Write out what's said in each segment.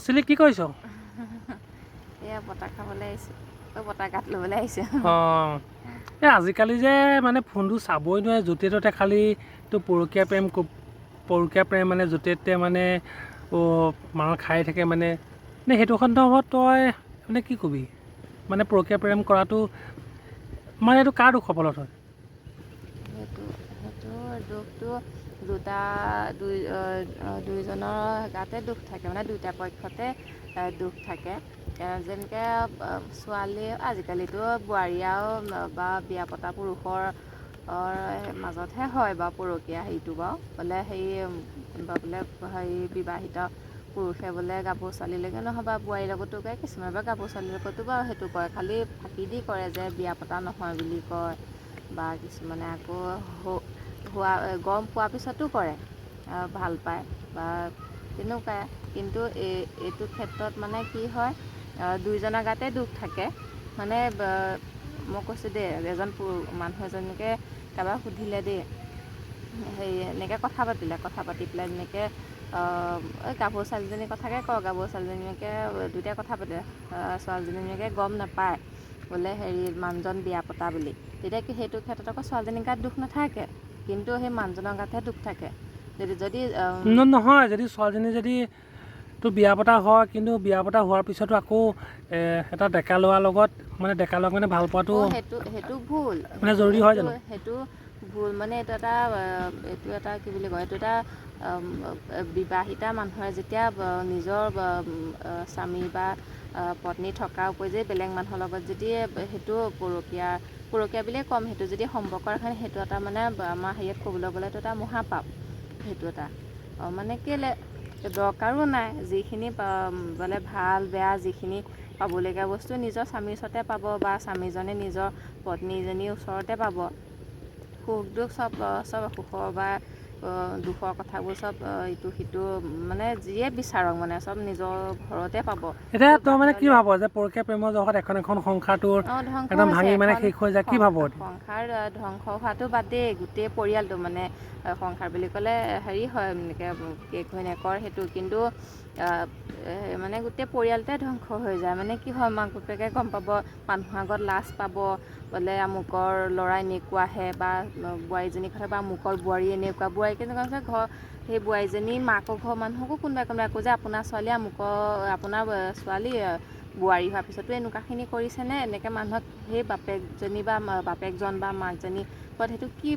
Chilli কি কৰিছ? এয়া বতাহ খাবলৈ আহিছোঁ। বতাহ গাত ল'বলৈ আহিছোঁ। এই আজিকালি যে মানে ফোনটো চাবই নোৱাৰে, য'তে ত'তে খালি তো পৰকীয়া প্ৰেম মানে য'তে ত'তে মানে মানুহ খাই থাকে মানে সেইটো সন্দৰ্ভত তই মানে কি কবি? মানে পৰকীয়া প্ৰেম কৰাটো মানে এইটো কাৰ দুখ সফলত হয়? সেইটো দুখটো দুইজনৰ গাতে দুখ থাকে, মানে দুইটা পক্ষতে দুখ থাকে। যেনেকৈ ছোৱালী আজিকালিতো বোৱাৰী আৰু বা বিয়া পতা পুৰুষৰ মাজতহে হয় বাৰু পৰকীয়া হেৰিটো বাৰু বোলে কোনোবা বোলে বিবাহিত পুৰুষে বোলে গাভৰু ছোৱালীলৈকে নহয় বা বোৱাৰীৰ লগতো কয়, কিছুমানে বা গাভৰু ছোৱালীৰ লগতো বাৰু সেইটো কয়, খালি ফাঁকি দি কৰে যে বিয়া পতা নহয় বুলি কয়। বা কিছুমানে আকৌ গম পোৱাৰ পিছতো কৰে, ভাল পায় বা তেনেকুৱাই। কিন্তু এইটো ক্ষেত্ৰত মানে কি হয়, দুইজনৰ গাতে দুখ থাকে। মানে মই কৈছোঁ দেই, মানুহ এজনীকে কাৰোবাক সুধিলে দেই, এনেকৈ কথা পাতি পেলাই এনেকৈ গাভৰু ছোৱালীজনীৰ কথাকে কওঁ, গাভৰু ছোৱালীজনীকে দুয়োটাই কথা পাতে, ছোৱালীজনীকে গম নাপায় বোলে মানুহজন বিয়া পতা বুলি, তেতিয়া কি সেইটো ক্ষেত্ৰত আকৌ ছোৱালীজনীৰ গাত দুখ নাথাকে, কিন্তু সেই মানুহজনৰ গাতহে দুখ থাকে। যদি নহয়, যদি ছোৱালীজনী যদি তো বিয়া পতা হয়, কিন্তু বিয়া পতা হোৱাৰ পিছতো আকৌ এটা ডেকা ল'ৰাৰ লগত মানে ডেকা ল'ৰাক মানে ভাল পোৱাটো সেইটো ভুল, মানে জৰুৰী হয় জানো? সেইটো ভুল মানে এইটো এটা কি বুলি কয়, এইটো এটা বিবাহিতা মানুহে যেতিয়া নিজৰ স্বামী বা পত্নী থকাৰ উপৰি যে বেলেগ মানুহৰ লগত যদি সেইটো পৰকীয়া বুলিয়ে ক'ম, সেইটো যদি সম্পৰ্ক ৰাখে, সেইটো এটা মানে আমাৰ হেৰিয়াত ক'বলৈ গ'লে এইটো এটা মহাপাপ। সেইটো এটা মানে কেলৈ দৰকাৰো নাই, যিখিনি বোলে ভাল বেয়া যিখিনি পাবলগীয়া বস্তু নিজৰ স্বামীৰ ওচৰতে পাব বা স্বামীজনে নিজৰ পত্নীজনীৰ ওচৰতে পাব। সুখ দুখ চব সুখৰ বা দুখৰ কথাবোৰ চব ইটো সিটো মানে যিয়ে বিচাৰক মানে চব নিজৰ ঘৰতে পাব। এতিয়া তই মানে কি ভাব যে পৰকীয়া প্ৰেমৰ জগত এখন সংসাৰটোৰ ধ্বংস একদম হৈছে, ভাঙি মানে এখন শেষ হৈ যায়, কি ভাব? সংসাৰ ধ্বংস হোৱাটো বাদেই, গোটেই পৰিয়ালটো মানে সংসাৰ বুলি ক'লে হেৰি হয় এনেকৈ ঘৈণীয়েকৰ সেইটো, কিন্তু মানে গোটেই পৰিয়ালটোৱে ধ্বংস হৈ যায়। মানে কি হয়, মাক বাপেকে গম পাব, মানুহৰ আগত লাজ পাব, বোলে আমুকৰ ল'ৰা এনেকুৱাহে বা বোৱাৰীজনীৰ কথা বা আমুকৰ বোৱাৰী এনেকুৱা, বোৱাৰী কেনেকুৱা ঘৰ সেই বোৱাৰীজনী মাকৰ ঘৰৰ মানুহকো কোনোবাই আকৌ যে আপোনাৰ ছোৱালী বোৱাৰী হোৱাৰ পিছতো এনেকুৱাখিনি কৰিছেনে, এনেকৈ মানুহক সেই বাপেকজনী বা বাপেকজন বা মাকজনী সেইটো কি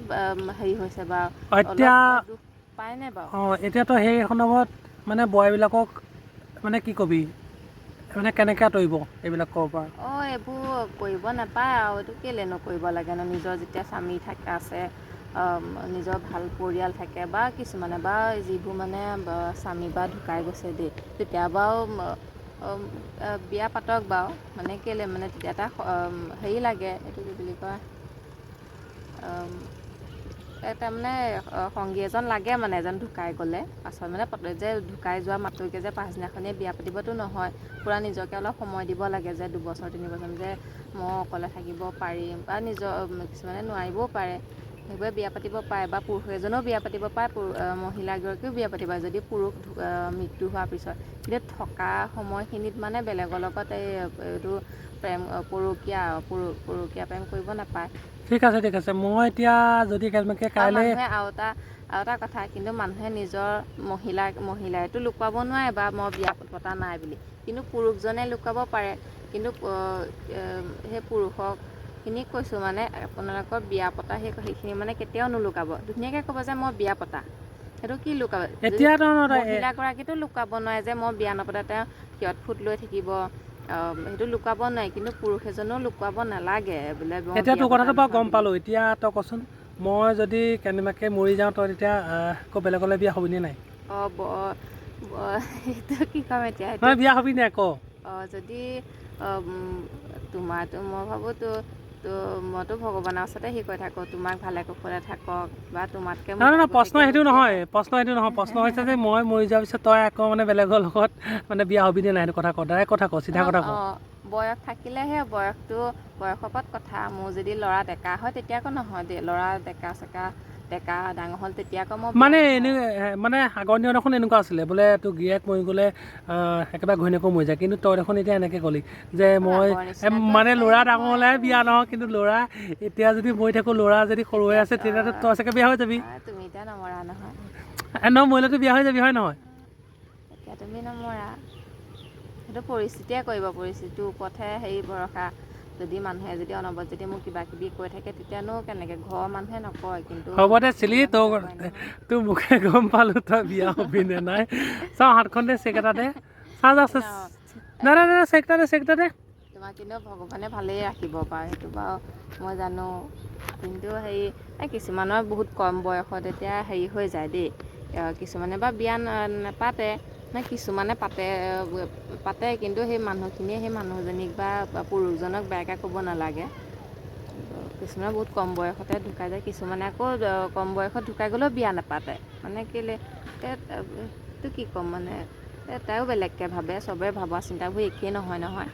হেৰি হৈছে বাৰু, এতিয়া অলপ দুখ পায়নে বাৰু? এতিয়াতো সেই সন্দৰ্ভত মানে বোৱাৰীবিলাকক মানে কি কবি, মানে কেনেকৈ আঁতৰিব এইবিলাক ক'ব পৰা? এইবোৰ কৰিব নাপায় আৰু, এইটো কেলৈ নকৰিব লাগেনো, নিজৰ যেতিয়া স্বামী আছে, নিজৰ ভাল পৰিয়াল থাকে বা কিছুমানে বা যিবোৰ মানে স্বামী বা ঢুকাই গৈছে দেই, তেতিয়া বাৰু বিয়া পাতক বাৰু, মানে কেলৈ মানে তেতিয়া এটা হেৰি লাগে, এইটো কি বুলি কয়, তাৰমানে সংগী এজন লাগে, মানে এজন ঢুকাই গ'লে পাছত মানে যে ঢুকাই যোৱা মাত্ৰকে যে পাছদিনাখনেই বিয়া পাতিবতো নহয়, পূৰা নিজকে অলপ সময় দিব লাগে, যে 2 বছৰ 3 বছৰ যে মই অকলে থাকিব পাৰিম বা কিছুমানে নোৱাৰিবও পাৰে, সেইবোৰে বিয়া পাতিব পাৰে বা পুৰুষ এজনেও বিয়া পাতিব পাৰে, মহিলাগৰাকীও বিয়া পাতিব পাৰে যদি পুৰুষ মৃত্যু হোৱাৰ পিছত। কিন্তু থকা সময়খিনিত মানে বেলেগৰ লগত এইটো পৰকীয়া প্ৰেম কৰিব নাপায়। ঠিক আছে, মই এতিয়া যদি কেনেবাকৈ কাইলৈ আৰু এটা কথা, কিন্তু মানুহে নিজৰ মহিলাইতো লুকুৱাব নোৱাৰে বা মই বিয়া পতা নাই বুলি, কিন্তু পুৰুষজনে লুকুৱাব পাৰে। কিন্তু সেই পুৰুষখিনিক কৈছোঁ মানে, আপোনালোকৰ বিয়া পতা সেইখিনি মানে কেতিয়াও নুলুকাব, ধুনীয়াকৈ ক'ব যে মই বিয়া পতা। সেইটো কি লুকাব? যদি এতিয়া মহিলাগৰাকীতো লুকাব নোৱাৰে যে মই বিয়া নপতা, তেওঁ কিয়ত ফুট লৈ থাকিব, সেইটো লুকুৱাব নোৱাৰে, কিন্তু পুৰুষ এজনেও লুকুৱাব নালাগে বোলে। এতিয়া তোৰ কথাটো বাৰু গম পালোঁ, এতিয়া তই কচোন, মই যদি কেনেবাকৈ মৰি যাওঁ, তই তেতিয়া আকৌ বেলেগলৈ বিয়া হ'বিনে নাই? সেইটো কি ক'ম এতিয়া, মানে বিয়া হ'বি নাই ক? যদি তোমাৰতো মই ভাবোঁতো মইতো ভগৱানৰ ওচৰতে হেৰি কৰি থাকোঁ, তোমাক ভালে কুশলে থাকক বা তোমাতকৈ নহয়, প্ৰশ্ন সেইটো নহয়, প্ৰশ্ন হৈছে যে মই মৰি যোৱাৰ পিছত তই আকৌ মানে বেলেগৰ লগত মানে বিয়া হ'বিনে নাই, সেইটো কথা ক, ডাইৰেক্ট কথা ক, চিধা কথা ক। বয়স থাকিলেহে, বয়সৰ ওপৰত কথা, মোৰ যদি ল'ৰা ডেকা হয় তেতিয়া আকৌ নহয় দেই, ল'ৰা ডেকা চেকা ডেকা ডাঙৰ হ'ল তেতিয়া আকৌ মই মানে মানে আগৰ দিনত দেখোন এনেকুৱা আছিলে বোলে তোৰ গিৰিয়েক মৰি গ'লে একেবাৰে ঘৈণীয়েকো মৰি যায়, কিন্তু তই দেখোন এতিয়া এনেকৈ ক'লি যে মই আগৰ নিচিনাতো মানে ল'ৰা আজিকালি ডাঙৰ হ'লেহে বিয়া নহয়, কিন্তু ল'ৰা এতিয়া যদি মৰি থাকোঁ, ল'ৰা যদি সৰু হৈ আছে তেতিয়াতো তই চাগে বিয়া হৈ যাবি। তুমি এতিয়া নমৰা নহয়, নহয় মৰিলেতো বিয়া হৈ যাবি হয় নহয়? এতিয়া তুমি নমৰা। সেইটো পৰিস্থিতিয়ে কৰিব, পৰিস্থিতিটোৰ ওপৰতহে হেৰি ভৰসা। যদি মানুহে যদি অনবৰত যদি মোক কিবা কিবি কৈ থাকে তেতিয়ানো কেনেকৈ, ঘৰৰ মানুহে নকয় কিন্তু হ'ব দে চিলি, বাহিৰৰ মানুহে কয় নহয়। তোৰ মুখে গম পালোঁ তই বিয়া হবি নে নাই। চাওঁ হাতখন দে, চেক এটা দে, চাওঁ যা নাই নাই নাই চেক এটা দে। তোমাক কিন্তু ভগৱানে ভালেই ৰাখিব পাৰে, সেইটো বাৰু মই জানো। কিন্তু হেৰি কিছুমানৰ বহুত কম বয়সত এতিয়া হেৰি হৈ যায় দেই, কিছুমানে বা বিয়া নাপাতে, কিছুমানে পাতে কিন্তু সেই মানুহখিনিয়ে সেই মানুহজনীক বা পুৰুষজনক বেয়াকৈ ক'ব নালাগে। কিছুমানে বহুত কম বয়সতে ঢুকাই যায়, কিছুমানে আকৌ কম বয়সত ঢুকাই গ'লেও বিয়া নাপাতে। মানে কেলৈ এইটো কি ক'ম, মানে তাইও বেলেগকৈ ভাবে, চবৰে ভবা চিন্তাবোৰ একেই নহয় নহয়।